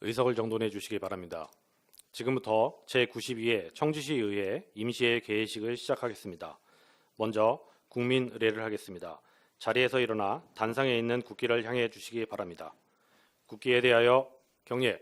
의석을 정돈해 주시기 바랍니다. 지금부터 제92회 청주시의회 임시회 개회식을 시작하겠습니다. 먼저 국민 의례를 하겠습니다. 자리에서 일어나 단상에 있는 국기를 향해 주시기 바랍니다. 국기에 대하여 경례.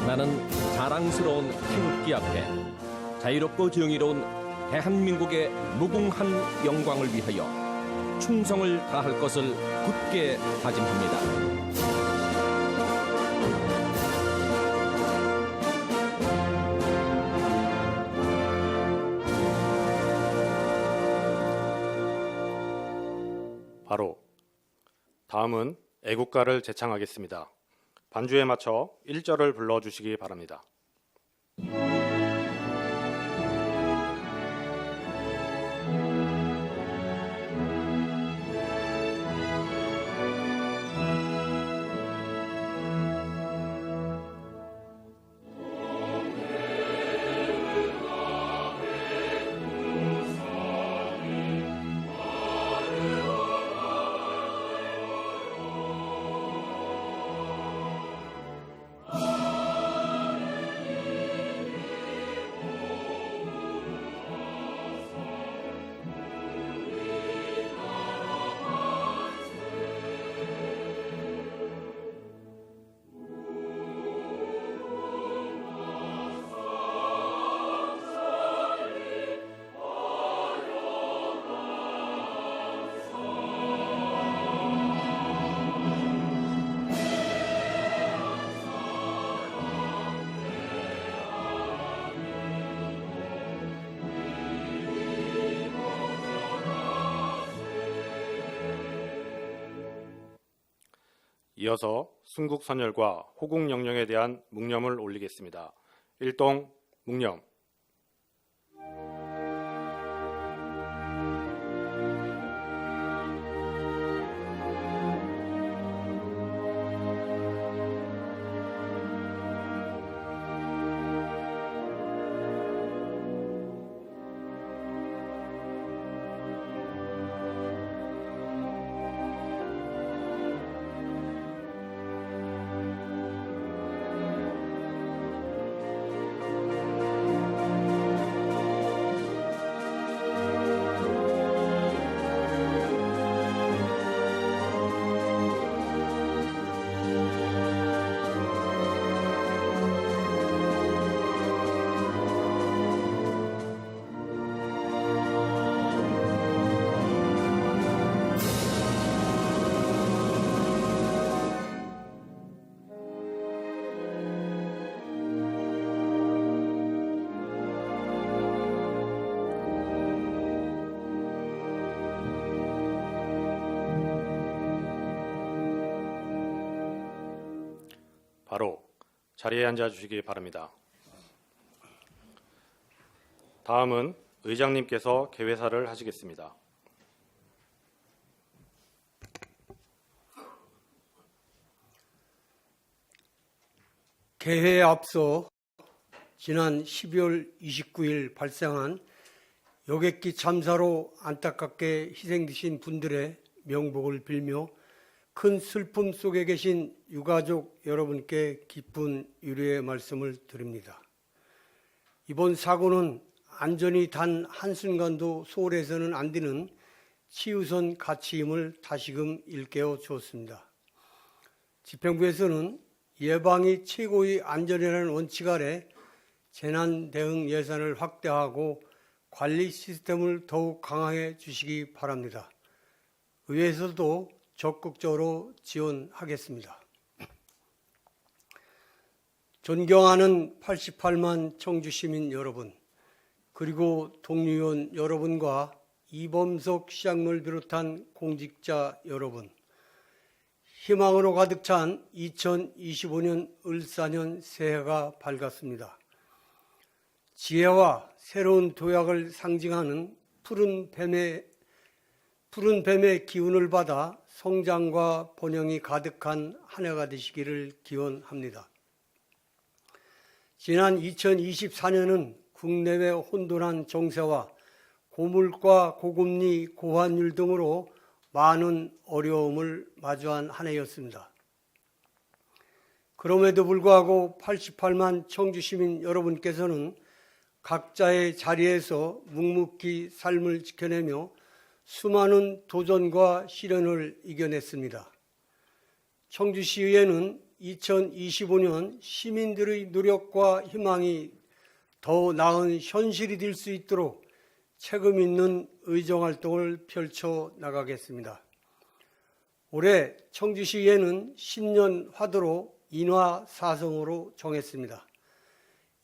나는 자랑스러운 태극기 앞에 자유롭고 정의로운 대한민국의 무궁한 영광을 위하여 충성을 다할 것을 굳게 다짐합니다. 바로 다음은 애국가를 제창하겠습니다. 반주에 맞춰 1절을 불러주시기 바랍니다. 이어서 순국선열과 호국영령에 대한 묵념을 올리겠습니다. 일동 묵념. 바로 자리에 앉아 주시기 바랍니다. 다음은 의장님께서 개회사를 하시겠습니다. 개회에 앞서 지난 12월 29일 발생한 여객기 참사로 안타깝게 희생되신 분들의 명복을 빌며 큰 슬픔 속에 계신 유가족 여러분께 깊은 위로의 말씀을 드립니다. 이번 사고는 안전이 단 한순간도 소홀해서는 안 되는 최우선 가치임을 다시금 일깨워 주었습니다. 집행부에서는 예방이 최고의 안전이라는 원칙 아래 재난 대응 예산을 확대하고 관리 시스템을 더욱 강화해 주시기 바랍니다. 의회에서도 적극적으로 지원하겠습니다. 존경하는 88만 청주시민 여러분, 그리고 동료의원 여러분과 이범석 시장을 비롯한 공직자 여러분, 희망으로 가득 찬 2025년 을사년 새해가 밝았습니다. 지혜와 새로운 도약을 상징하는 푸른 뱀의 기운을 받아 성장과 번영이 가득한 한 해가 되시기를 기원합니다. 지난 2024년은 국내외 혼돈한 정세와 고물가, 고금리, 고환율 등으로 많은 어려움을 마주한 한 해였습니다. 그럼에도 불구하고 88만 청주시민 여러분께서는 각자의 자리에서 묵묵히 삶을 지켜내며 수많은 도전과 시련을 이겨냈습니다. 청주시의회는 2025년 시민들의 노력과 희망이 더 나은 현실이 될 수 있도록 책임 있는 의정활동을 펼쳐 나가겠습니다. 올해 청주시의회는 신년 화두로 인화사성으로 정했습니다.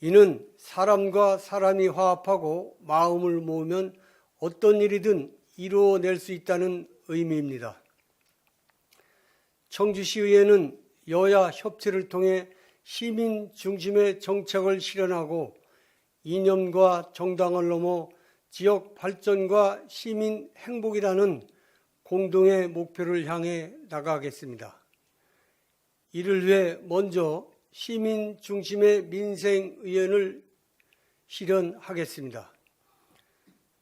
이는 사람과 사람이 화합하고 마음을 모으면 어떤 일이든 이루어낼 수 있다는 의미입니다. 청주시의회는 여야 협치를 통해 시민 중심의 정책을 실현하고 이념과 정당을 넘어 지역 발전과 시민 행복이라는 공동의 목표를 향해 나가겠습니다. 이를 위해 먼저 시민 중심의 민생의원을 실현하겠습니다.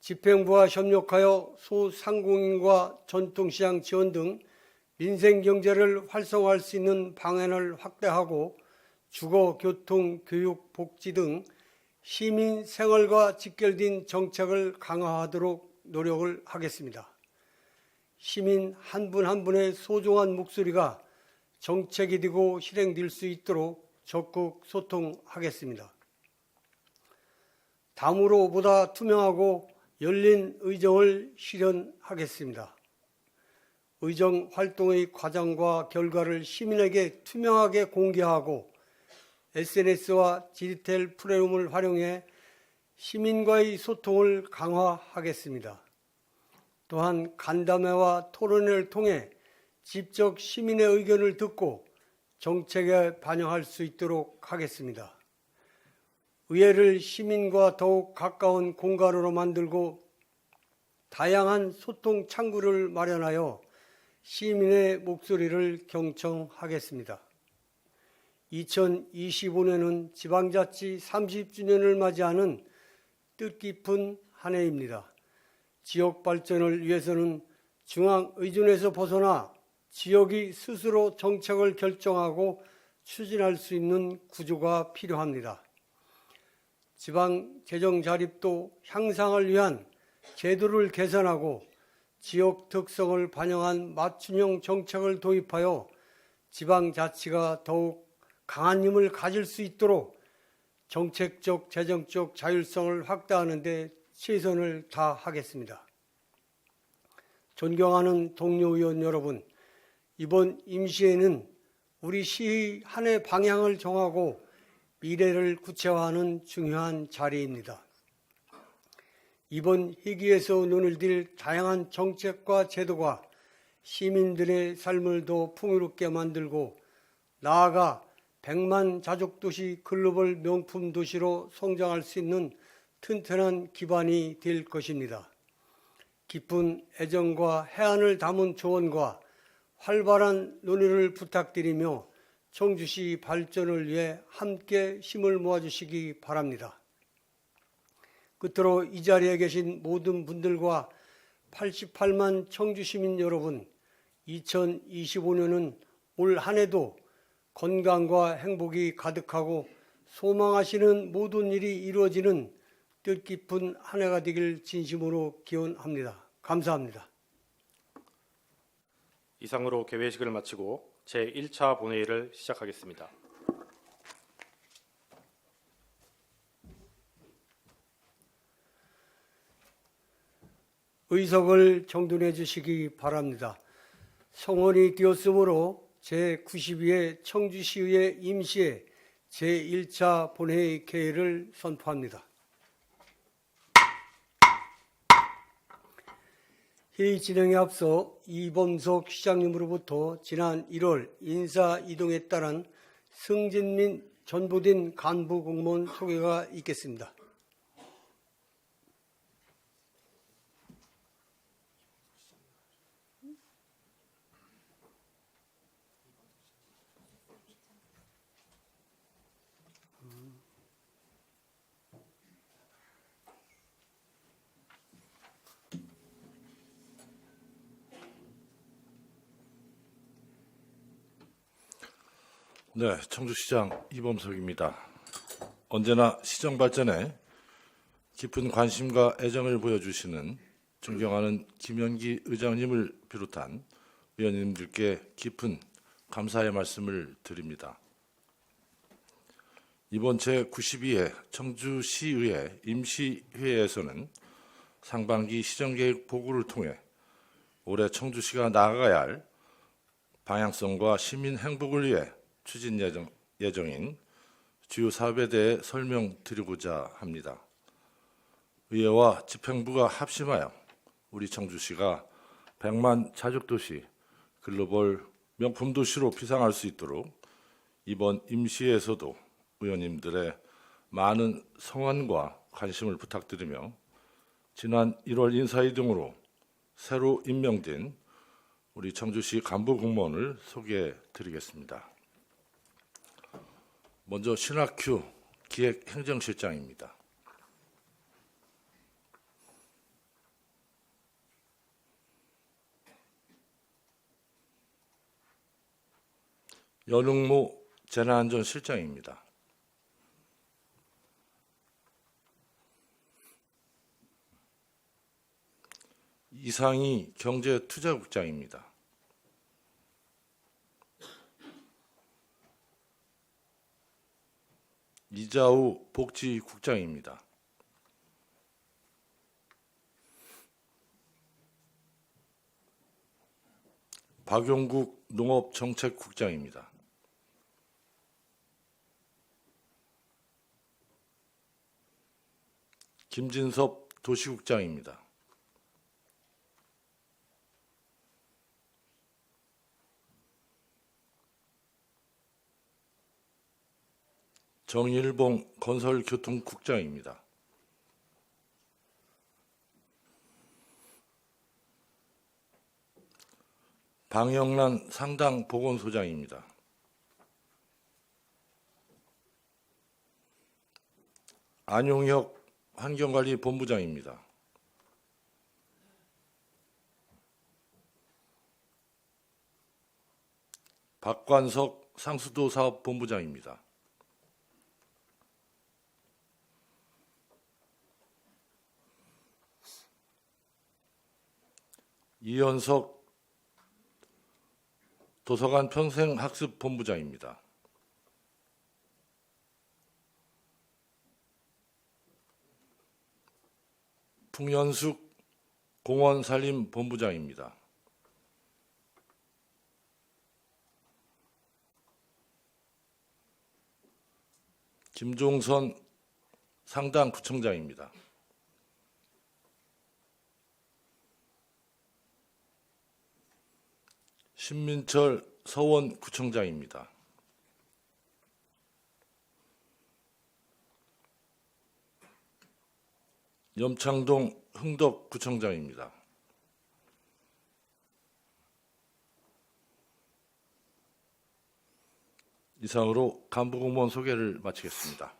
집행부와 협력하여 소상공인과 전통시장 지원 등 민생경제를 활성화할 수 있는 방안을 확대하고 주거, 교통, 교육, 복지 등 시민 생활과 직결된 정책을 강화하도록 노력을 하겠습니다. 시민 한 분 한 분의 소중한 목소리가 정책이 되고 실행될 수 있도록 적극 소통하겠습니다. 다음으로 보다 투명하고 열린 의정을 실현하겠습니다. 의정 활동의 과정과 결과를 시민에게 투명하게 공개하고 SNS와 디지털 플랫폼을 활용해 시민과의 소통을 강화하겠습니다. 또한 간담회와 토론회를 통해 직접 시민의 의견을 듣고 정책에 반영할 수 있도록 하겠습니다. 의회를 시민과 더욱 가까운 공간으로 만들고 다양한 소통 창구를 마련하여 시민의 목소리를 경청하겠습니다. 2025년은 지방자치 30주년을 맞이하는 뜻깊은 한 해입니다. 지역 발전을 위해서는 중앙 의존에서 벗어나 지역이 스스로 정책을 결정하고 추진할 수 있는 구조가 필요합니다. 지방 재정 자립도 향상을 위한 제도를 개선하고 지역 특성을 반영한 맞춤형 정책을 도입하여 지방자치가 더욱 강한 힘을 가질 수 있도록 정책적, 재정적 자율성을 확대하는 데 최선을 다하겠습니다. 존경하는 동료 의원 여러분, 이번 임시회는 우리 시의 한 해 방향을 정하고 미래를 구체화하는 중요한 자리입니다. 이번 회기에서 눈을 들 다양한 정책과 제도가 시민들의 삶을 더 풍요롭게 만들고 나아가 100만 자족도시 글로벌 명품 도시로 성장할 수 있는 튼튼한 기반이 될 것입니다. 깊은 애정과 해안을 담은 조언과 활발한 논의를 부탁드리며 청주시 발전을 위해 함께 힘을 모아주시기 바랍니다. 끝으로 이 자리에 계신 모든 분들과 88만 청주시민 여러분, 2025년은 올 한 해도 건강과 행복이 가득하고 소망하시는 모든 일이 이루어지는 뜻깊은 한 해가 되길 진심으로 기원합니다. 감사합니다. 이상으로 개회식을 마치고 제1차 본회의를 시작하겠습니다. 의석을 정돈해 주시기 바랍니다. 성원이 되었으므로 제92회 청주시의회 임시회 제1차 본회의 개회를 선포합니다. 회의 진행에 앞서 이범석 시장님으로부터 지난 1월 인사 이동에 따른 승진 및 전보된 간부 공무원 소개가 있겠습니다. 네, 청주시장 이범석입니다. 언제나 시정 발전에 깊은 관심과 애정을 보여주시는 존경하는 김현기 의장님을 비롯한 의원님들께 깊은 감사의 말씀을 드립니다. 이번 제92회 청주시의회 임시회에서는 상반기 시정계획 보고를 통해 올해 청주시가 나아가야 할 방향성과 시민 행복을 위해 추진 예정인 주요 사업에 대해 설명드리고자 합니다. 의회와 집행부가 합심하여 우리 청주시가 100만 자족도시, 글로벌 명품 도시로 비상할 수 있도록 이번 임시회에서도 의원님들의 많은 성원과 관심을 부탁드리며 지난 1월 인사위 등으로 새로 임명된 우리 청주시 간부 공무원을 소개해 드리겠습니다. 먼저 신학규 기획행정실장입니다. 연흥모 재난안전실장입니다. 이상희 경제투자국장입니다. 이자우 복지국장입니다. 박용국 농업정책국장입니다. 김진섭 도시국장입니다. 정일봉 건설교통국장입니다. 방영란 상당보건소장입니다. 안용혁 환경관리본부장입니다. 박관석 상수도사업본부장입니다. 이현석 도서관 평생학습본부장입니다. 풍년숙 공원산림본부장입니다. 김종선 상당구청장입니다. 신민철 서원구청장입니다. 염창동 흥덕구청장입니다. 이상으로 간부공무원 소개를 마치겠습니다.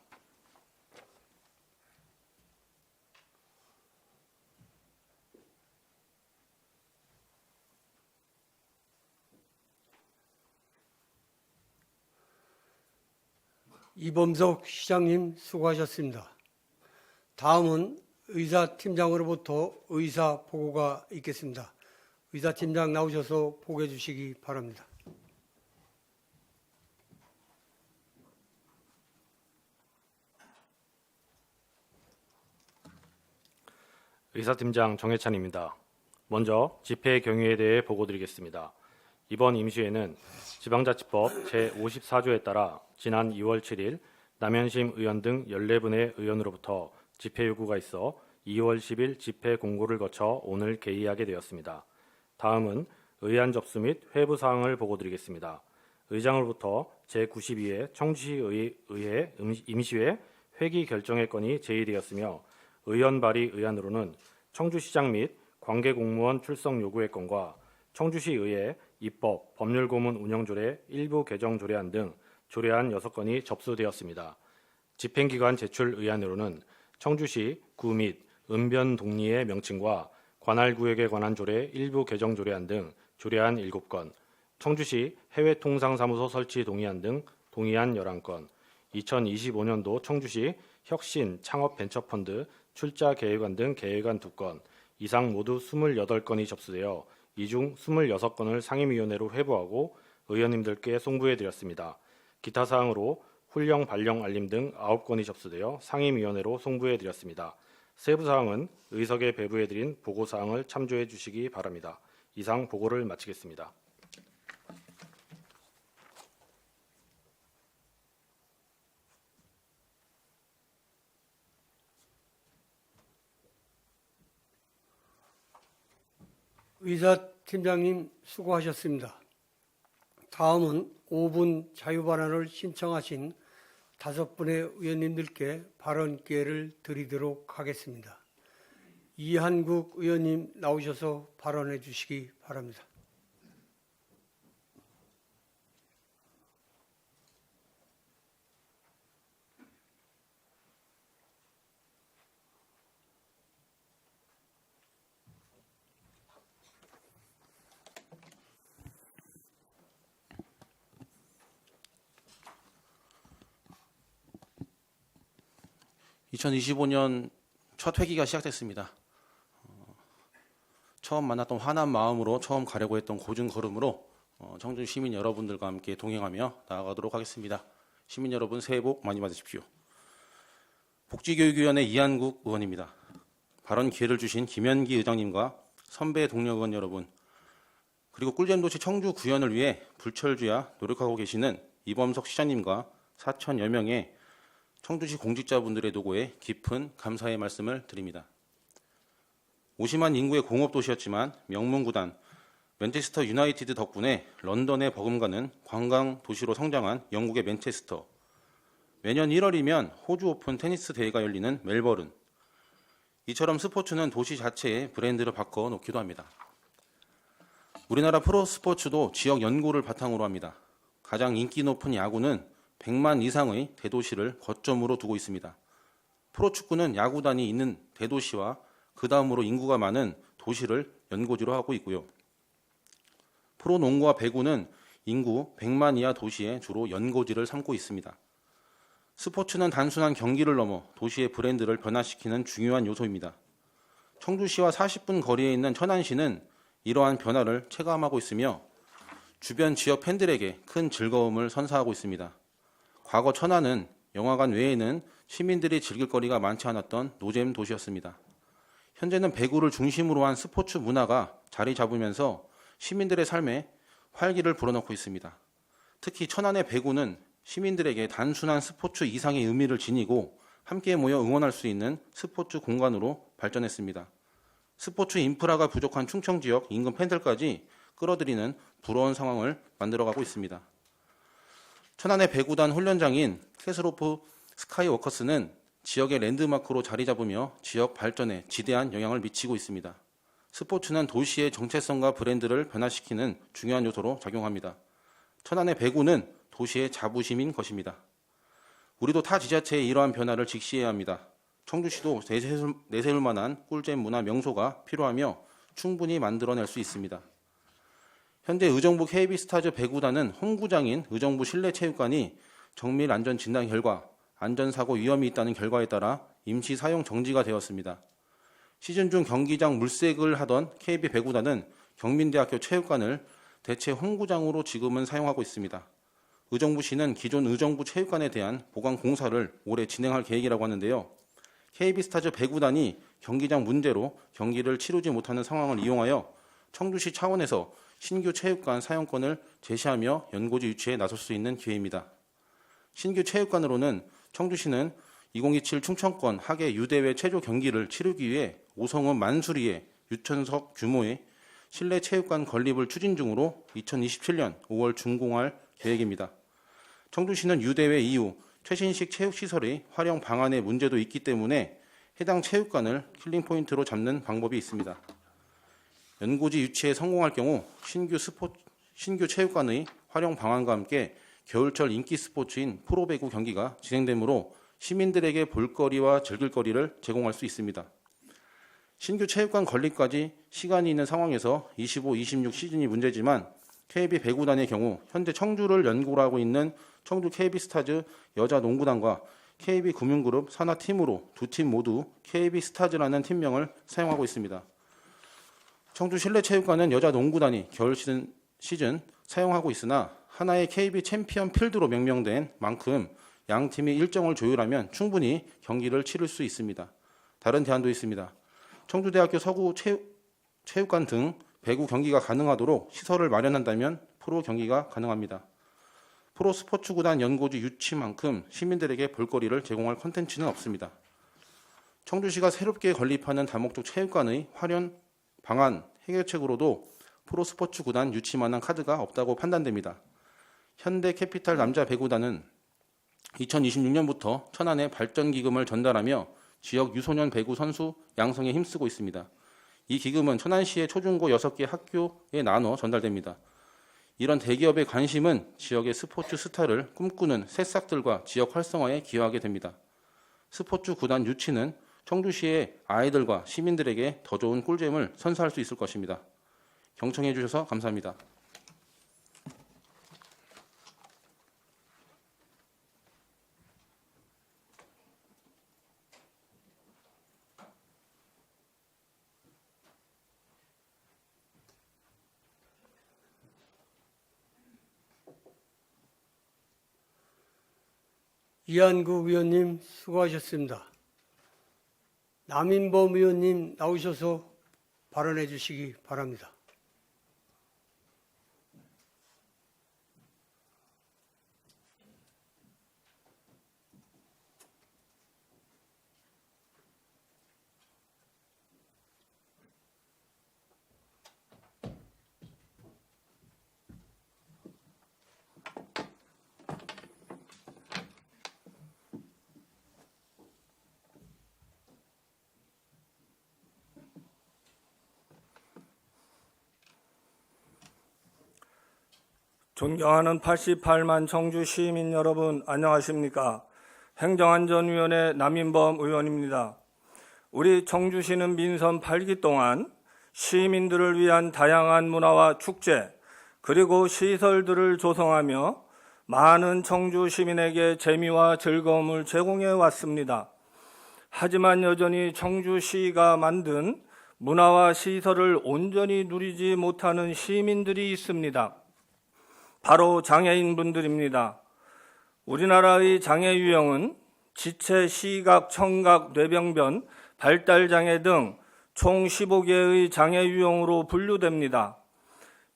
이범석 시장님 수고하셨습니다. 다음은 의사팀장으로부터 의사 보고가 있겠습니다. 의사팀장 나오셔서 보고해 주시기 바랍니다. 의사팀장 정해찬입니다. 먼저 집회 경위에 대해 보고드리겠습니다. 이번 임시회는 지방자치법 제54조에 따라 지난 2월 7일 남현심 의원 등 14분의 의원으로부터 집회 요구가 있어 2월 10일 집회 공고를 거쳐 오늘 개의하게 되었습니다. 다음은 의안 접수 및 회부 사항을 보고드리겠습니다. 의장으로부터 제92회 청주시의회 임시회 회기 결정의 건이 제의되었으며 의원 발의 의안으로는 청주시장 및 관계공무원 출석 요구의 건과 청주시의회 입법, 법률고문 운영조례 일부 개정 조례안 등 조례안 6건이 접수되었습니다. 집행기관 제출 의안으로는 청주시 구 및 은변 동리의 명칭과 관할구역에 관한 조례 일부 개정 조례안 등 조례안 7건, 청주시 해외통상사무소 설치 동의안 등 동의안 11건, 2025년도 청주시 혁신 창업벤처펀드 출자 계획안 등 계획안 2건, 이상 모두 28건이 접수되어 이 중 26건을 상임위원회로 회부하고 의원님들께 송부해드렸습니다. 기타 사항으로 훌령 발령 알림 등 9건이 접수되어 상임위원회로 송부해드렸습니다. 세부 사항은 의석에 배부해드린 보고 사항을 참조해 주시기 바랍니다. 이상 보고를 마치겠습니다. 의사팀장님 수고하셨습니다. 다음은 5분 자유발언을 신청하신 5분의 의원님들께 발언 기회를 드리도록 하겠습니다. 이한국 의원님 나오셔서 발언해 주시기 바랍니다. (2025년) 첫 회기가 시작됐습니다. 처음 만났던 환한 마음으로 처음 가려고 했던 고준 걸음으로 청주 시민 여러분들과 함께 동행하며 나아가도록 하겠습니다. 시민 여러분 새해 복 많이 받으십시오. 복지교육위원회 이한국 의원입니다. 발언 기회를 주신 김현기 의장님과 선배 동료 의원 여러분, 그리고 꿀잼도시 청주 구현을 위해 불철주야 노력하고 계시는 이범석 시장님과 4천여 명의 청주시 공직자분들의 노고에 깊은 감사의 말씀을 드립니다. 50만 인구의 공업도시였지만 명문구단 맨체스터 유나이티드 덕분에 런던에 버금가는 관광 도시로 성장한 영국의 맨체스터, 매년 1월이면 호주 오픈 테니스 대회가 열리는 멜버른, 이처럼 스포츠는 도시 자체의 브랜드를 바꿔놓기도 합니다. 우리나라 프로스포츠도 지역 연고를 바탕으로 합니다. 가장 인기 높은 야구는 100만 이상의 대도시를 거점으로 두고 있습니다. 프로축구는 야구단이 있는 대도시와 그 다음으로 인구가 많은 도시를 연고지로 하고 있고요. 프로농구와 배구는 인구 100만 이하 도시에 주로 연고지를 삼고 있습니다. 스포츠는 단순한 경기를 넘어 도시의 브랜드를 변화시키는 중요한 요소입니다. 청주시와 40분 거리에 있는 천안시는 이러한 변화를 체감하고 있으며 주변 지역 팬들에게 큰 즐거움을 선사하고 있습니다. 과거 천안은 영화관 외에는 시민들이 즐길 거리가 많지 않았던 노잼 도시였습니다. 현재는 배구를 중심으로 한 스포츠 문화가 자리 잡으면서 시민들의 삶에 활기를 불어넣고 있습니다. 특히 천안의 배구는 시민들에게 단순한 스포츠 이상의 의미를 지니고 함께 모여 응원할 수 있는 스포츠 공간으로 발전했습니다. 스포츠 인프라가 부족한 충청 지역 인근 팬들까지 끌어들이는 부러운 상황을 만들어가고 있습니다. 천안의 배구단 훈련장인 캐슬오프 스카이워커스는 지역의 랜드마크로 자리 잡으며 지역 발전에 지대한 영향을 미치고 있습니다. 스포츠는 도시의 정체성과 브랜드를 변화시키는 중요한 요소로 작용합니다. 천안의 배구는 도시의 자부심인 것입니다. 우리도 타 지자체의 이러한 변화를 직시해야 합니다. 청주시도 내세울 만한 꿀잼 문화 명소가 필요하며 충분히 만들어낼 수 있습니다. 현재 의정부 KB스타즈 배구단은 홈구장인 의정부 실내체육관이 정밀 안전 진단 결과 안전사고 위험이 있다는 결과에 따라 임시 사용 정지가 되었습니다. 시즌 중 경기장 물색을 하던 KB 배구단은 경민대학교 체육관을 대체 홈구장으로 지금은 사용하고 있습니다. 의정부시는 기존 의정부 체육관에 대한 보강 공사를 올해 진행할 계획이라고 하는데요. KB스타즈 배구단이 경기장 문제로 경기를 치르지 못하는 상황을 이용하여 청주시 차원에서 신규 체육관 사용권을 제시하며 연고지 유치에 나설 수 있는 기회입니다. 신규 체육관으로는 청주시는 2027 충청권 하계 유대회 체조 경기를 치르기 위해 오성읍 만수리에 6,000석 규모의 실내 체육관 건립을 추진 중으로 2027년 5월 준공할 계획입니다. 청주시는 유대회 이후 최신식 체육시설의 활용 방안에 문제도 있기 때문에 해당 체육관을 킬링 포인트로 잡는 방법이 있습니다. 연고지 유치에 성공할 경우 신규 체육관의 활용 방안과 함께 겨울철 인기 스포츠인 프로배구 경기가 진행되므로 시민들에게 볼거리와 즐길거리를 제공할 수 있습니다. 신규 체육관 건립까지 시간이 있는 상황에서 25, 26 시즌이 문제지만 KB 배구단의 경우 현재 청주를 연고로 하고 있는 청주 KB스타즈 여자농구단과 KB금융그룹 산하팀으로 두 팀 모두 KB스타즈라는 팀명을 사용하고 있습니다. 청주 실내체육관은 여자농구단이 겨울 시즌 사용하고 있으나 하나의 KB 챔피언 필드로 명명된 만큼 양 팀이 일정을 조율하면 충분히 경기를 치를 수 있습니다. 다른 대안도 있습니다. 청주대학교 서구 체육관 등 배구 경기가 가능하도록 시설을 마련한다면 프로 경기가 가능합니다. 프로스포츠구단 연고지 유치만큼 시민들에게 볼거리를 제공할 콘텐츠는 없습니다. 청주시가 새롭게 건립하는 다목적 체육관의 활용 방안 해결책으로도 프로스포츠구단 유치만한 카드가 없다고 판단됩니다. 현대캐피탈 남자 배구단은 2026년부터 천안에 발전기금을 전달하며 지역 유소년 배구 선수 양성에 힘쓰고 있습니다. 이 기금은 천안시의 초중고 6개 학교에 나눠 전달됩니다. 이런 대기업의 관심은 지역의 스포츠 스타를 꿈꾸는 새싹들과 지역 활성화에 기여하게 됩니다. 스포츠 구단 유치는 청주시의 아이들과 시민들에게 더 좋은 꿀잼을 선사할 수 있을 것입니다. 경청해 주셔서 감사합니다. 이한국 의원님 수고하셨습니다. 남인범 의원님 나오셔서 발언해 주시기 바랍니다. 존경하는 88만 청주 시민 여러분, 안녕하십니까? 행정안전위원회 남인범 의원입니다. 우리 청주시는 민선 8기 동안 시민들을 위한 다양한 문화와 축제, 그리고 시설들을 조성하며 많은 청주 시민에게 재미와 즐거움을 제공해 왔습니다. 하지만 여전히 청주시가 만든 문화와 시설을 온전히 누리지 못하는 시민들이 있습니다. 바로 장애인분들입니다. 우리나라의 장애 유형은 지체, 시각, 청각, 뇌병변, 발달장애 등 총 15개의 장애 유형으로 분류됩니다.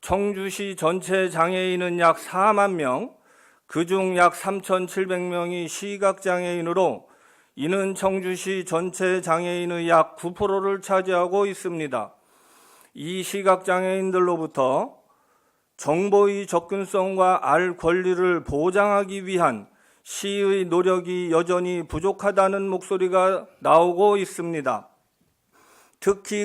청주시 전체 장애인은 약 4만 명, 그중 약 3,700명이 시각장애인으로 이는 청주시 전체 장애인의 약 9%를 차지하고 있습니다. 이 시각장애인들로부터 정보의 접근성과 알 권리를 보장하기 위한 시의 노력이 여전히 부족하다는 목소리가 나오고 있습니다. 특히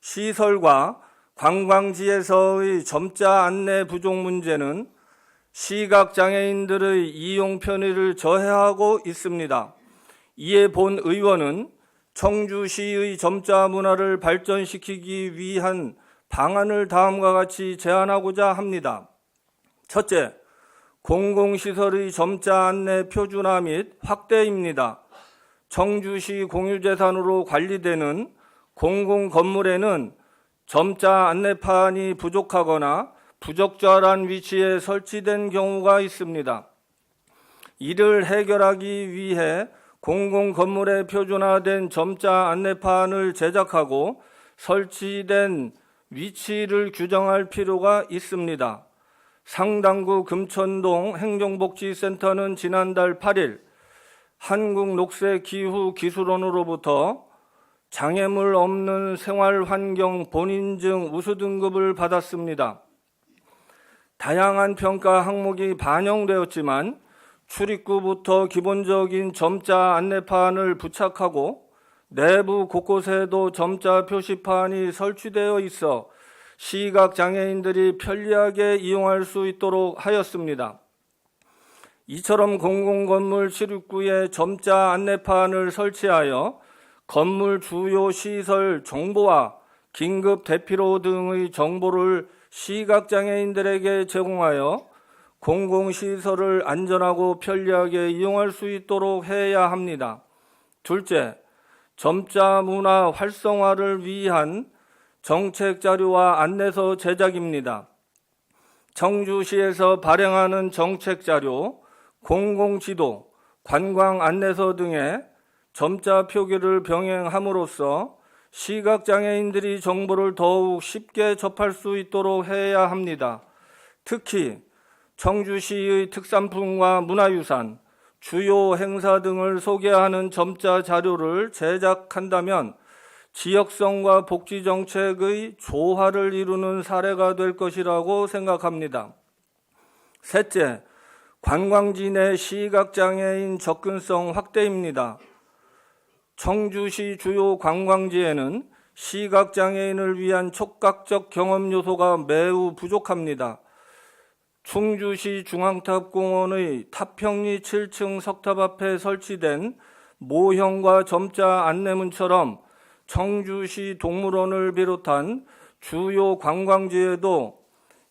공공시설과 관광지에서의 점자 안내 부족 문제는 시각장애인들의 이용 편의를 저해하고 있습니다. 이에 본 의원은 청주시의 점자 문화를 발전시키기 위한 방안을 다음과 같이 제안하고자 합니다. 첫째, 공공시설의 점자 안내 표준화 및 확대입니다. 청주시 공유재산으로 관리되는 공공건물에는 점자 안내판이 부족하거나 부적절한 위치에 설치된 경우가 있습니다. 이를 해결하기 위해 공공건물에 표준화된 점자 안내판을 제작하고 설치된 위치를 규정할 필요가 있습니다. 상당구 금천동 행정복지센터는 지난달 8일 한국녹색기후기술원으로부터 장애물 없는 생활환경 본인증 우수 등급을 받았습니다. 다양한 평가 항목이 반영되었지만 출입구부터 기본적인 점자 안내판을 부착하고 내부 곳곳에도 점자 표시판이 설치되어 있어 시각장애인들이 편리하게 이용할 수 있도록 하였습니다. 이처럼 공공건물 출입구에 점자 안내판을 설치하여 건물 주요 시설 정보와 긴급 대피로 등의 정보를 시각장애인들에게 제공하여 공공시설을 안전하고 편리하게 이용할 수 있도록 해야 합니다. 둘째, 점자 문화 활성화를 위한 정책 자료와 안내서 제작입니다. 청주시에서 발행하는 정책 자료, 공공지도, 관광 안내서 등의 점자 표기를 병행함으로써 시각장애인들이 정보를 더욱 쉽게 접할 수 있도록 해야 합니다. 특히 청주시의 특산품과 문화유산, 주요 행사 등을 소개하는 점자 자료를 제작한다면 지역성과 복지정책의 조화를 이루는 사례가 될 것이라고 생각합니다. 셋째, 관광지 내 시각장애인 접근성 확대입니다. 청주시 주요 관광지에는 시각장애인을 위한 촉각적 경험 요소가 매우 부족합니다. 충주시 중앙탑공원의 탑평리 7층 석탑 앞에 설치된 모형과 점자 안내문처럼 청주시 동물원을 비롯한 주요 관광지에도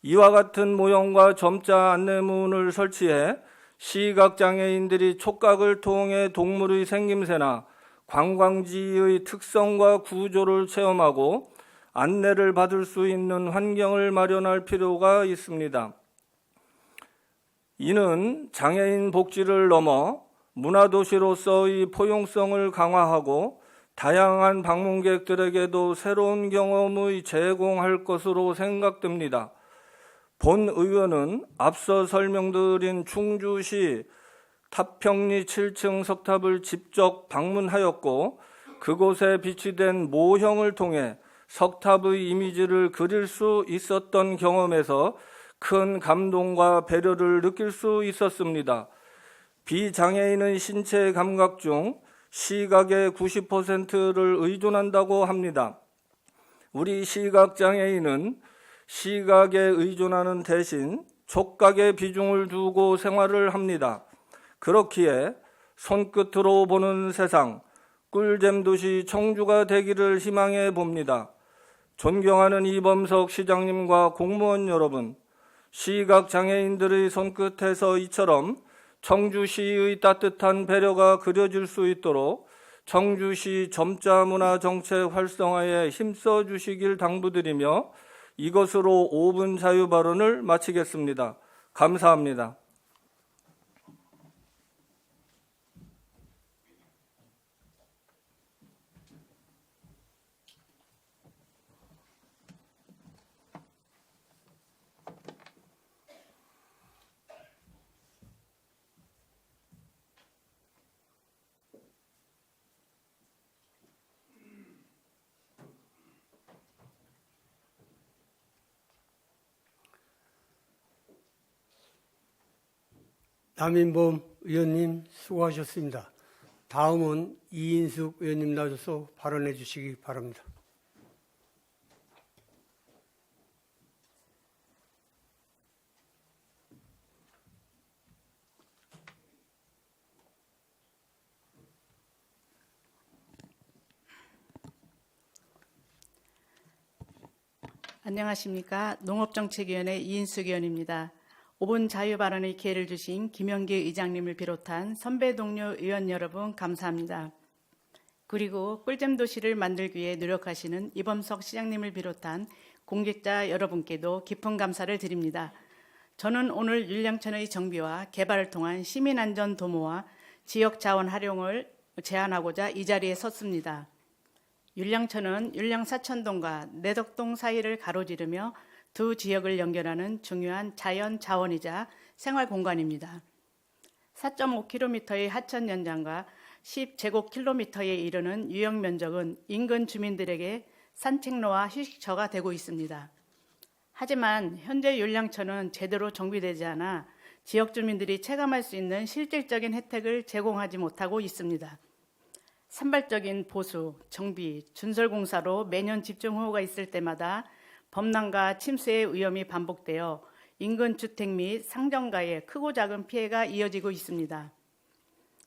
이와 같은 모형과 점자 안내문을 설치해 시각장애인들이 촉각을 통해 동물의 생김새나 관광지의 특성과 구조를 체험하고 안내를 받을 수 있는 환경을 마련할 필요가 있습니다. 이는 장애인 복지를 넘어 문화도시로서의 포용성을 강화하고 다양한 방문객들에게도 새로운 경험을 제공할 것으로 생각됩니다. 본 의원은 앞서 설명드린 충주시 탑평리 7층 석탑을 직접 방문하였고 그곳에 비치된 모형을 통해 석탑의 이미지를 그릴 수 있었던 경험에서 큰 감동과 배려를 느낄 수 있었습니다. 비장애인의 신체 감각 중 시각의 90%를 의존한다고 합니다. 우리 시각장애인은 시각에 의존하는 대신 촉각의 비중을 두고 생활을 합니다. 그렇기에 손끝으로 보는 세상, 꿀잼 도시 청주가 되기를 희망해 봅니다. 존경하는 이범석 시장님과 공무원 여러분, 시각장애인들의 손끝에서 이처럼 청주시의 따뜻한 배려가 그려질 수 있도록 청주시 점자 문화 정책 활성화에 힘써 주시길 당부드리며 이것으로 5분 자유 발언을 마치겠습니다. 감사합니다. 남인범 의원님 수고하셨습니다. 다음은 이인숙 의원님 나와서 발언해 주시기 바랍니다. 안녕하십니까. 농업정책위원회 이인숙 의원입니다. 5분 자유발언의 기회를 주신 김영기 의장님을 비롯한 선배 동료 의원 여러분 감사합니다. 그리고 꿀잼 도시를 만들기 위해 노력하시는 이범석 시장님을 비롯한 공직자 여러분께도 깊은 감사를 드립니다. 저는 오늘 율량천의 정비와 개발을 통한 시민안전 도모와 지역자원 활용을 제안하고자 이 자리에 섰습니다. 율량천은 율량 사천동과 내덕동 사이를 가로지르며 두 지역을 연결하는 중요한 자연 자원이자 생활 공간입니다. 4.5km의 하천 연장과 10제곱킬로미터에 이르는 유역 면적은 인근 주민들에게 산책로와 휴식처가 되고 있습니다. 하지만 현재 율량천은 제대로 정비되지 않아 지역 주민들이 체감할 수 있는 실질적인 혜택을 제공하지 못하고 있습니다. 산발적인 보수, 정비, 준설공사로 매년 집중호우가 있을 때마다 범람과 침수의 위험이 반복되어 인근 주택 및 상점가에 크고 작은 피해가 이어지고 있습니다.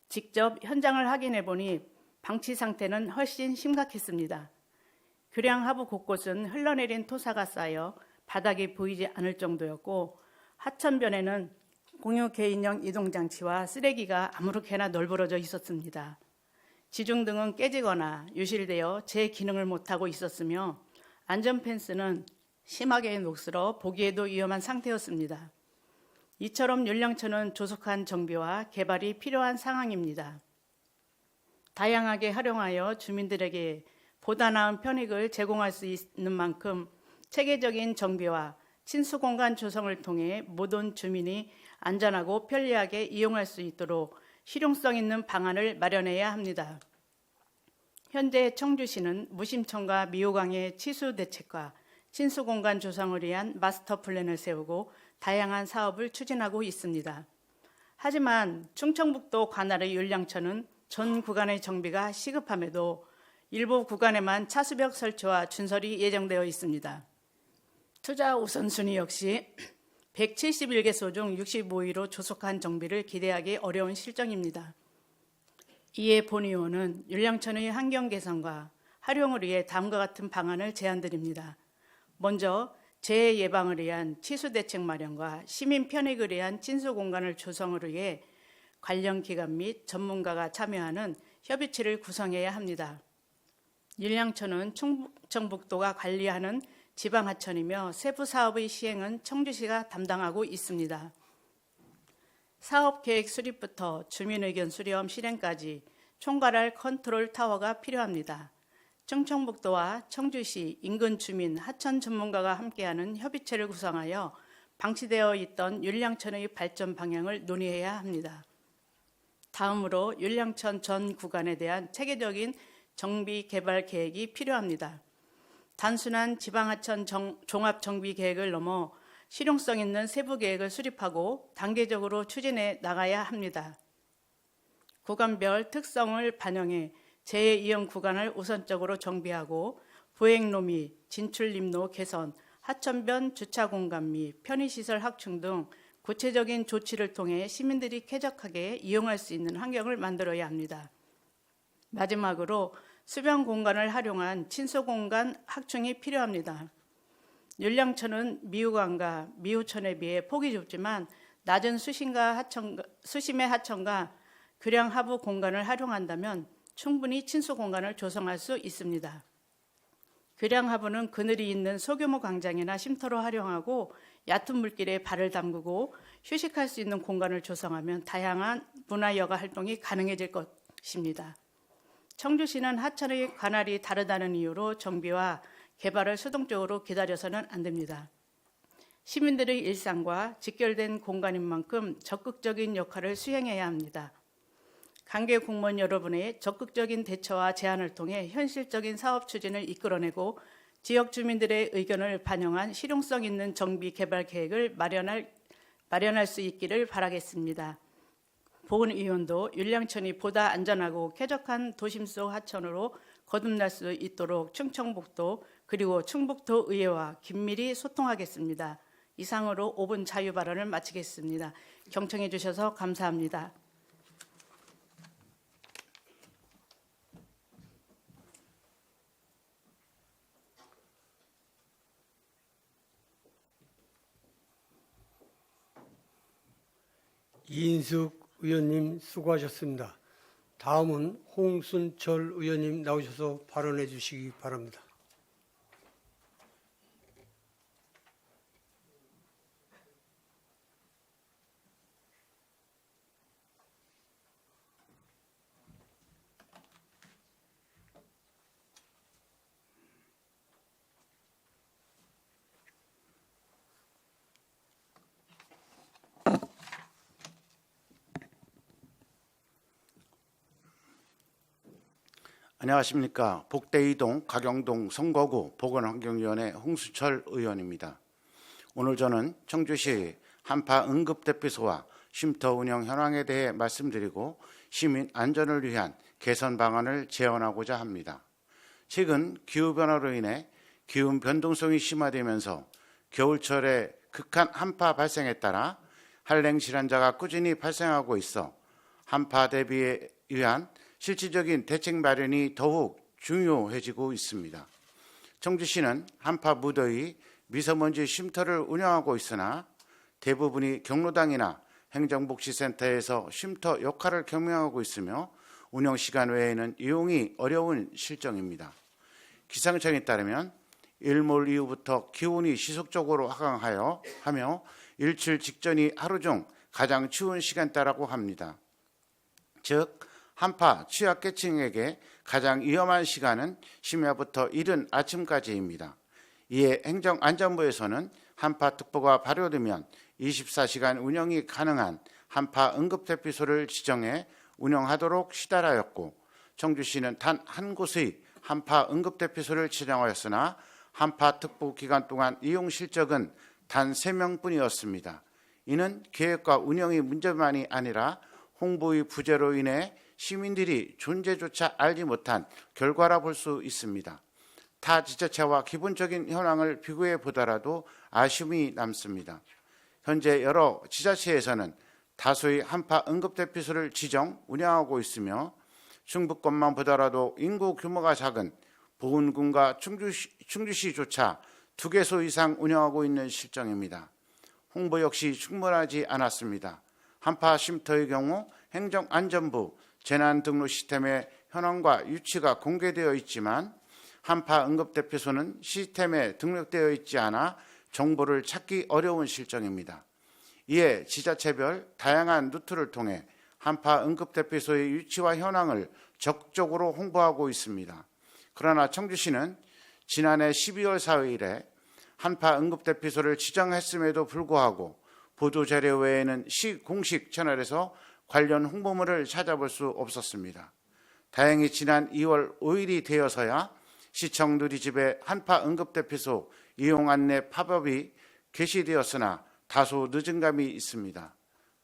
직접 현장을 확인해 보니 방치 상태는 훨씬 심각했습니다. 교량 하부 곳곳은 흘러내린 토사가 쌓여 바닥이 보이지 않을 정도였고 하천변에는 공유 개인용 이동장치와 쓰레기가 아무렇게나 널브러져 있었습니다. 지중등은 깨지거나 유실되어 제 기능을 못하고 있었으며 안전펜스는 심하게 녹슬어 보기에도 위험한 상태였습니다. 이처럼 율량천은 조속한 정비와 개발이 필요한 상황입니다. 다양하게 활용하여 주민들에게 보다 나은 편익을 제공할 수 있는 만큼 체계적인 정비와 친수공간 조성을 통해 모든 주민이 안전하고 편리하게 이용할 수 있도록 실용성 있는 방안을 마련해야 합니다. 현재 청주시는 무심천과 미호강의 치수 대책과 친수공간 조성을 위한 마스터 플랜을 세우고 다양한 사업을 추진하고 있습니다. 하지만 충청북도 관할의 율량천은 전 구간의 정비가 시급함에도 일부 구간에만 차수벽 설치와 준설이 예정되어 있습니다. 투자 우선순위 역시 171개소 중 65위로 조속한 정비를 기대하기 어려운 실정입니다. 이에 본 의원은 율량천의 환경 개선과 활용을 위해 다음과 같은 방안을 제안드립니다. 먼저 재해 예방을 위한 치수 대책 마련과 시민 편익을 위한 친수 공간을 조성을 위해 관련 기관 및 전문가가 참여하는 협의체를 구성해야 합니다. 율량천은 충청북도가 관리하는 지방하천이며 세부 사업의 시행은 청주시가 담당하고 있습니다. 사업계획 수립부터 주민의견 수렴 실행까지 총괄할 컨트롤 타워가 필요합니다. 충청북도와 청주시 인근 주민, 하천 전문가가 함께하는 협의체를 구성하여 방치되어 있던 율량천의 발전 방향을 논의해야 합니다. 다음으로 율량천 전 구간에 대한 체계적인 정비 개발 계획이 필요합니다. 단순한 지방하천 종합정비 계획을 넘어 실용성 있는 세부 계획을 수립하고 단계적으로 추진해 나가야 합니다. 구간별 특성을 반영해 재해 이용 구간을 우선적으로 정비하고 보행로 및 진출림로 개선, 하천변 주차 공간 및 편의시설 확충 등 구체적인 조치를 통해 시민들이 쾌적하게 이용할 수 있는 환경을 만들어야 합니다. 마지막으로 수변 공간을 활용한 친수 공간 확충이 필요합니다. 율량천은 미우강과 미우천에 비해 폭이 좁지만 낮은 수심의 하천과 교량 하부 공간을 활용한다면 충분히 친수 공간을 조성할 수 있습니다. 교량 하부는 그늘이 있는 소규모 광장이나 쉼터로 활용하고 얕은 물길에 발을 담그고 휴식할 수 있는 공간을 조성하면 다양한 문화여가 활동이 가능해질 것입니다. 청주시는 하천의 관할이 다르다는 이유로 정비와 개발을 수동적으로 기다려서는 안 됩니다. 시민들의 일상과 직결된 공간인 만큼 적극적인 역할을 수행해야 합니다. 관계 공무원 여러분의 적극적인 대처와 제안을 통해 현실적인 사업 추진을 이끌어내고 지역 주민들의 의견을 반영한 실용성 있는 정비 개발 계획을 마련할 수 있기를 바라겠습니다. 본 의원도 율량천이 보다 안전하고 쾌적한 도심 속 하천으로 거듭날 수 있도록 충청북도 그리고 충북도 의회와 긴밀히 소통하겠습니다. 이상으로 5분 자유 발언을 마치겠습니다. 경청해 주셔서 감사합니다. 이인숙 의원님 수고하셨습니다. 다음은 홍순철 의원님 나오셔서 발언해 주시기 바랍니다. 안녕하십니까. 복대이동 가경동 성거구 보건환경위원회 홍수철 의원입니다. 오늘 저는 청주시 한파 응급대피소와 쉼터 운영 현황에 대해 말씀드리고 시민 안전을 위한 개선 방안을 제언하고자 합니다. 최근 기후변화로 인해 기온 변동성이 심화되면서 겨울철에 극한 한파 발생에 따라 한랭 질환자가 꾸준히 발생하고 있어 한파 대비에 위한 실질적인 대책 마련이 더욱 중요해지고 있습니다. 청주시는 한파 무더위 미세먼지 쉼터를 운영하고 있으나 대부분이 경로당이나 행정복지센터에서 쉼터 역할을 겸행하고 있으며 운영 시간 외에는 이용이 어려운 실정입니다. 기상청에 따르면 일몰 이후부터 기온이 지속적으로 하강하며 일출 직전이 하루 중 가장 추운 시간대라고 합니다. 즉 한파 취약계층에게 가장 위험한 시간은 심야부터 이른 아침까지입니다. 이에 행정안전부에서는 한파특보가 발효되면 24시간 운영이 가능한 한파 응급대피소를 지정해 운영하도록 시달하였고 청주시는 단 한 곳의 한파 응급대피소를 지정하였으나 한파특보 기간 동안 이용 실적은 단 3명뿐이었습니다. 이는 계획과 운영의 문제만이 아니라 홍보의 부재로 인해 시민들이 존재조차 알지 못한 결과라 볼 수 있습니다. 타 지자체와 기본적인 현황을 비교해 보더라도 아쉬움이 남습니다. 현재 여러 지자체에서는 다수의 한파 응급대피소를 지정, 운영하고 있으며 충북권만 보더라도 인구 규모가 작은 보은군과 충주시조차 2개소 이상 운영하고 있는 실정입니다. 홍보 역시 충분하지 않았습니다. 한파 쉼터의 경우 행정안전부 재난등록 시스템의 현황과 위치가 공개되어 있지만 한파 응급대피소는 시스템에 등록되어 있지 않아 정보를 찾기 어려운 실정입니다. 이에 지자체별 다양한 루트를 통해 한파 응급대피소의 위치와 현황을 적극적으로 홍보하고 있습니다. 그러나 청주시는 지난해 12월 4일에 한파 응급대피소를 지정했음에도 불구하고 보도자료 외에는 시 공식 채널에서 관련 홍보물을 찾아볼 수 없었습니다. 다행히 지난 2월 5일이 되어서야 시청 누리집에 한파 응급대피소 이용 안내 팝업이 게시되었으나 다소 늦은 감이 있습니다.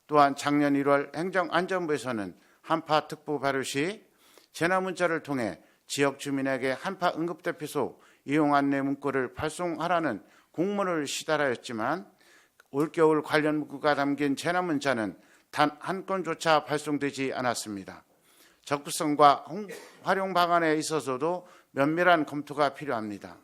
또한 작년 1월 행정안전부에서는 한파특보 발효 시 재난문자를 통해 지역 주민에게 한파 응급대피소 이용 안내 문구를 발송하라는 공문을 시달하였지만 올겨울 관련 문구가 담긴 재난문자는 단 한 건조차 발송되지 않았습니다. 적극성과 활용 방안에 있어서도 면밀한 검토가 필요합니다.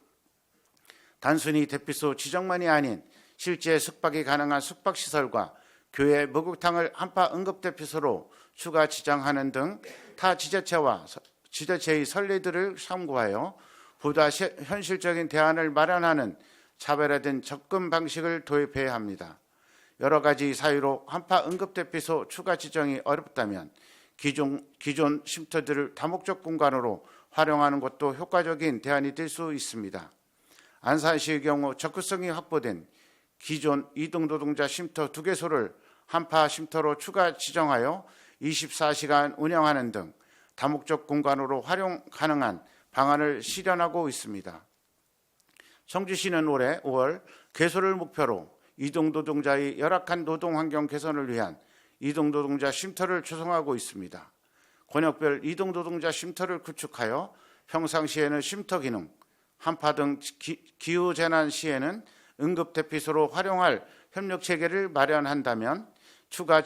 단순히 대피소 지정만이 아닌 실제 숙박이 가능한 숙박시설과 교회 목욕탕을 한파 응급대피소로 추가 지정하는 등 타 지자체의 선례들을 참고하여 보다 현실적인 대안을 마련하는 차별화된 접근 방식을 도입해야 합니다. 여러 가지 사유로 한파 응급대피소 추가 지정이 어렵다면 기존 쉼터들을 다목적 공간으로 활용하는 것도 효과적인 대안이 될 수 있습니다. 안산시의 경우 적극성이 확보된 기존 이동노동자 쉼터 2개소를 한파 쉼터로 추가 지정하여 24시간 운영하는 등 다목적 공간으로 활용 가능한 방안을 실현하고 있습니다. 청주시는 올해 5월 개소를 목표로 이동노동자의 열악한 노동환경 개선을 위한 이동노동자 쉼터를 조성하고 있습니다. 권역별 이동노동자 쉼터를 구축하여 평상시에는 쉼터 기능, 한파 등 기후재난 시에는 응급대피소로 활용할 협력체계를 마련한다면 추가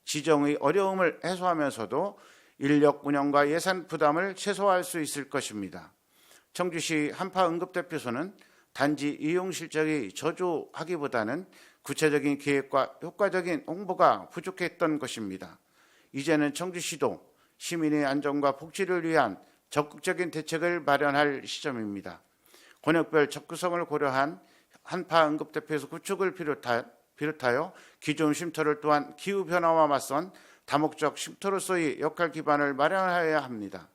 지정의 어려움을 해소하면서도 인력 운영과 예산 부담을 최소화할 수 있을 것입니다. 청주시 한파 응급대피소는 단지 이용 실적이 저조하기보다는 구체적인 계획과 효과적인 홍보가 부족했던 것입니다. 이제는 청주시도 시민의 안전과 복지를 위한 적극적인 대책을 마련할 시점입니다. 권역별 접근성을 고려한 한파 응급대피소 구축을 비롯하여 기존 쉼터를 또한 기후변화와 맞선 다목적 쉼터로서의 역할 기반을 마련해야 합니다.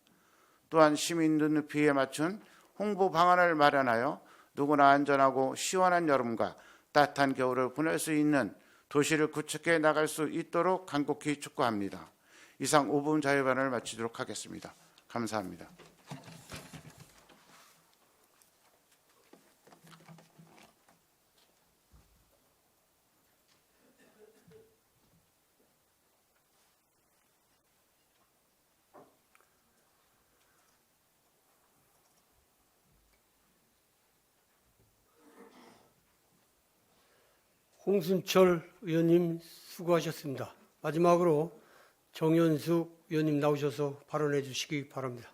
또한 시민 눈높이에 맞춘 홍보 방안을 마련하여 누구나 안전하고 시원한 여름과 따뜻한 겨울을 보낼 수 있는 도시를 구축해 나갈 수 있도록 간곡히 촉구합니다. 이상 5분 자유발언을 마치도록 하겠습니다. 감사합니다. 홍순철 의원님 수고하셨습니다. 마지막으로 정연숙 의원님 나오셔서 발언해 주시기 바랍니다.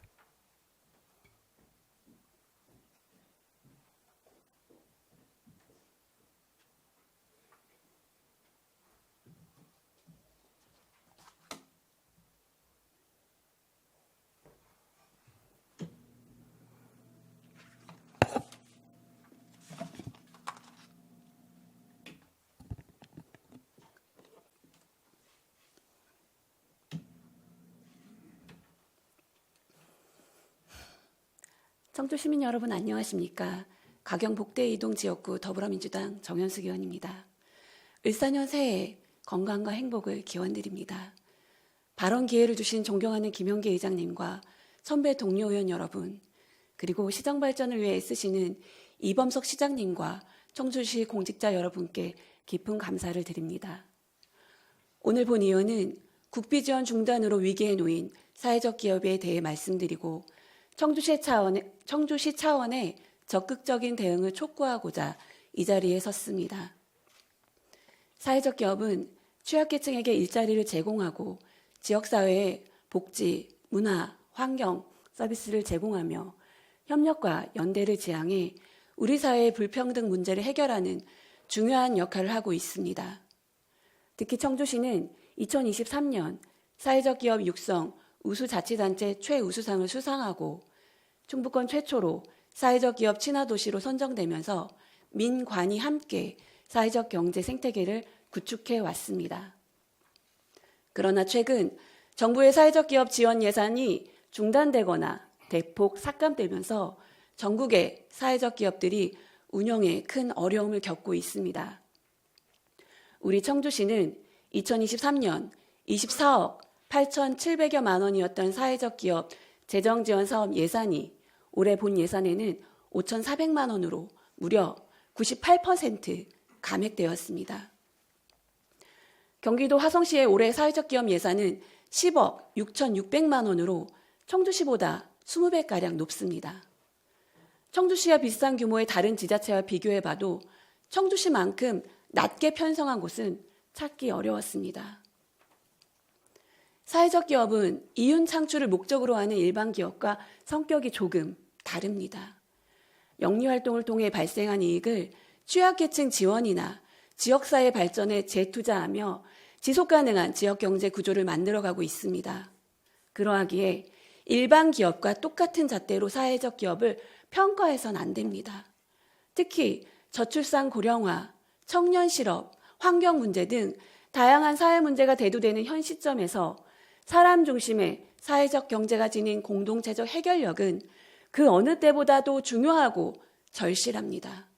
청주 시민 여러분 안녕하십니까? 가경 복대 이동 지역구 더불어민주당 정현숙 의원입니다. 을사년 새해 건강과 행복을 기원드립니다. 발언 기회를 주신 존경하는 김영계 의장님과 선배 동료 의원 여러분, 그리고 시정 발전을 위해 애쓰시는 이범석 시장님과 청주시 공직자 여러분께 깊은 감사를 드립니다. 오늘 본 의원은 국비 지원 중단으로 위기에 놓인 사회적 기업에 대해 말씀드리고 청주시 차원의 적극적인 대응을 촉구하고자 이 자리에 섰습니다. 사회적 기업은 취약계층에게 일자리를 제공하고 지역사회에 복지, 문화, 환경 서비스를 제공하며 협력과 연대를 지향해 우리 사회의 불평등 문제를 해결하는 중요한 역할을 하고 있습니다. 특히 청주시는 2023년 사회적 기업 육성 우수자치단체 최우수상을 수상하고 충북권 최초로 사회적 기업 친화도시로 선정되면서 민관이 함께 사회적 경제 생태계를 구축해 왔습니다. 그러나 최근 정부의 사회적 기업 지원 예산이 중단되거나 대폭 삭감되면서 전국의 사회적 기업들이 운영에 큰 어려움을 겪고 있습니다. 우리 청주시는 2023년 24억 8,700여만 원이었던 사회적 기업 재정지원 사업 예산이 올해 본 예산에는 5,400만 원으로 무려 98% 감액되었습니다. 경기도 화성시의 올해 사회적 기업 예산은 10억 6,600만 원으로 청주시보다 20배가량 높습니다. 청주시와 비슷한 규모의 다른 지자체와 비교해봐도 청주시만큼 낮게 편성한 곳은 찾기 어려웠습니다. 사회적 기업은 이윤 창출을 목적으로 하는 일반 기업과 성격이 조금 다릅니다. 영리활동을 통해 발생한 이익을 취약계층 지원이나 지역사회 발전에 재투자하며 지속가능한 지역경제 구조를 만들어가고 있습니다. 그러하기에 일반 기업과 똑같은 잣대로 사회적 기업을 평가해서는 안 됩니다. 특히 저출산 고령화, 청년 실업, 환경 문제 등 다양한 사회 문제가 대두되는 현 시점에서 사람 중심의 사회적 경제가 지닌 공동체적 해결력은 그 어느 때보다도 중요하고 절실합니다.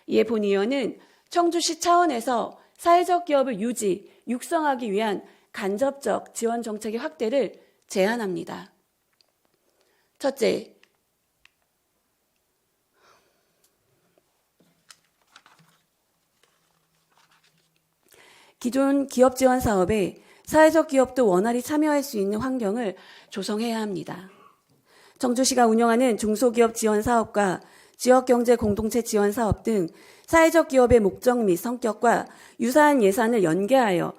이에 본 의원은 청주시 차원에서 사회적 기업을 유지, 육성하기 위한 간접적 지원 정책의 확대를 제안합니다. 첫째, 기존 기업 지원 사업에 사회적 기업도 원활히 참여할 수 있는 환경을 조성해야 합니다. 청주시가 운영하는 중소기업 지원 사업과 지역경제 공동체 지원 사업 등 사회적 기업의 목적 및 성격과 유사한 예산을 연계하여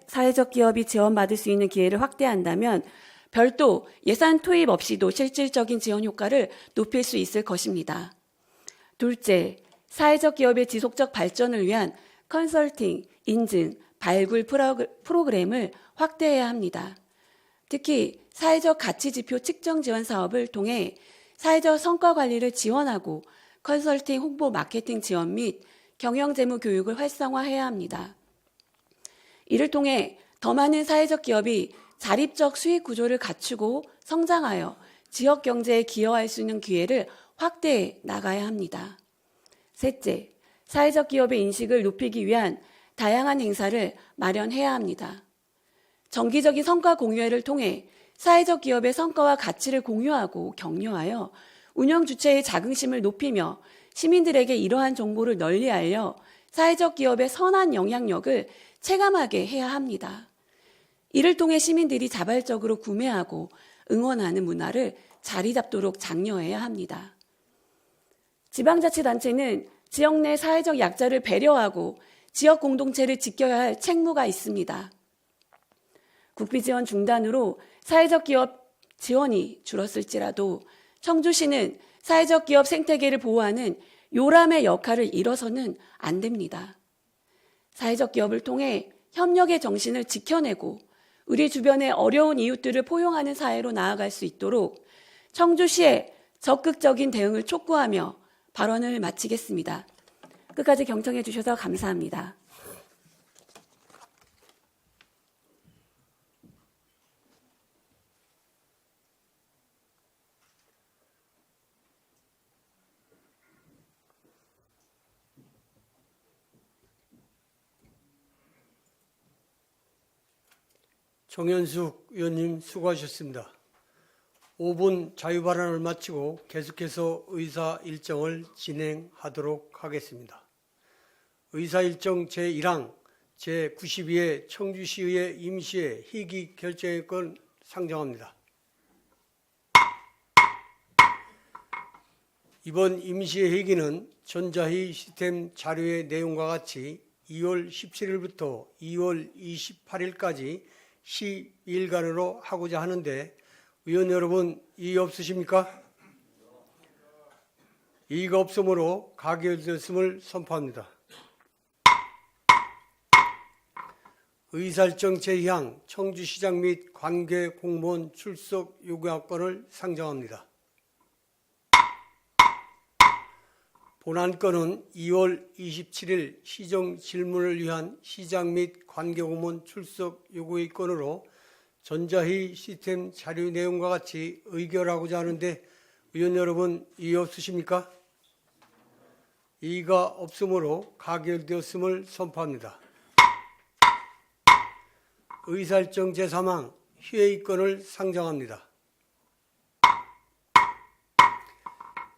사회적 기업이 지원받을 수 있는 기회를 확대한다면 별도 예산 투입 없이도 실질적인 지원 효과를 높일 수 있을 것입니다. 둘째, 사회적 기업의 지속적 발전을 위한 컨설팅, 인증, 발굴 프로그램을 확대해야 합니다. 특히 사회적 가치지표 측정 지원 사업을 통해 사회적 성과 관리를 지원하고 컨설팅, 홍보, 마케팅 지원 및 경영재무 교육을 활성화해야 합니다. 이를 통해 더 많은 사회적 기업이 자립적 수익 구조를 갖추고 성장하여 지역 경제에 기여할 수 있는 기회를 확대해 나가야 합니다. 셋째, 사회적 기업의 인식을 높이기 위한 다양한 행사를 마련해야 합니다. 정기적인 성과 공유회를 통해 사회적 기업의 성과와 가치를 공유하고 격려하여 운영 주체의 자긍심을 높이며 시민들에게 이러한 정보를 널리 알려 사회적 기업의 선한 영향력을 체감하게 해야 합니다. 이를 통해 시민들이 자발적으로 구매하고 응원하는 문화를 자리 잡도록 장려해야 합니다. 지방자치단체는 지역 내 사회적 약자를 배려하고 지역 공동체를 지켜야 할 책무가 있습니다. 국비 지원 중단으로 사회적 기업 지원이 줄었을지라도 청주시는 사회적 기업 생태계를 보호하는 요람의 역할을 잃어서는 안 됩니다. 사회적 기업을 통해 협력의 정신을 지켜내고 우리 주변의 어려운 이웃들을 포용하는 사회로 나아갈 수 있도록 청주시의 적극적인 대응을 촉구하며 발언을 마치겠습니다. 끝까지 경청해 주셔서 감사합니다. 정현숙 의원님 수고하셨습니다. 5분 자유발언을 마치고 계속해서 의사 일정을 진행하도록 하겠습니다. 의사 일정 제1항 제92회 청주시의회 임시회 희귀 결정권 상정합니다. 이번 임시회 회기는 전자회의 시스템 자료의 내용과 같이 2월 17일부터 2월 28일까지 12일간으로 하고자 하는데 의원 여러분 이의 없으십니까? 이의가 없으므로 가결되었음을 선포합니다. 의사일정 제2항 청주시장 및 관계 공무원 출석 요구안건을 상정합니다. 본안건은 2월 27일 시정 질문을 위한 시장 및 관계공무원 출석 요구의 건으로 전자회의 시스템 자료 내용과 같이 의결하고자 하는데 의원 여러분 이의 없으십니까? 이의가 없으므로 가결되었음을 선포합니다. 의사일정 제3항 회의건을 상정합니다.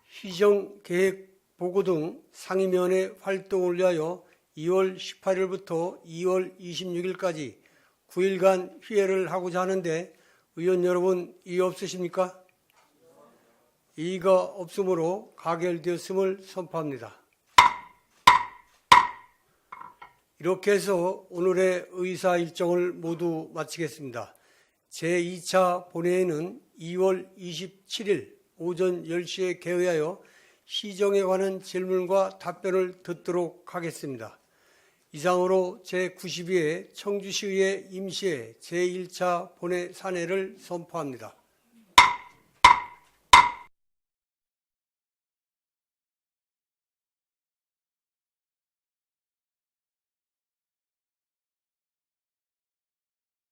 시정계획 보고 등 상임위원회 활동을 위하여 2월 18일부터 2월 26일까지 9일간 회의를 하고자 하는데 의원 여러분 이의 없으십니까? 이의가 없으므로 가결되었음을 선포합니다. 이렇게 해서 오늘의 의사 일정을 모두 마치겠습니다. 제2차 본회의는 2월 27일 오전 10시에 개회하여 시정에 관한 질문과 답변을 듣도록 하겠습니다. 이상으로 제92회 청주시의회 임시회 제1차 본회 산회를 선포합니다.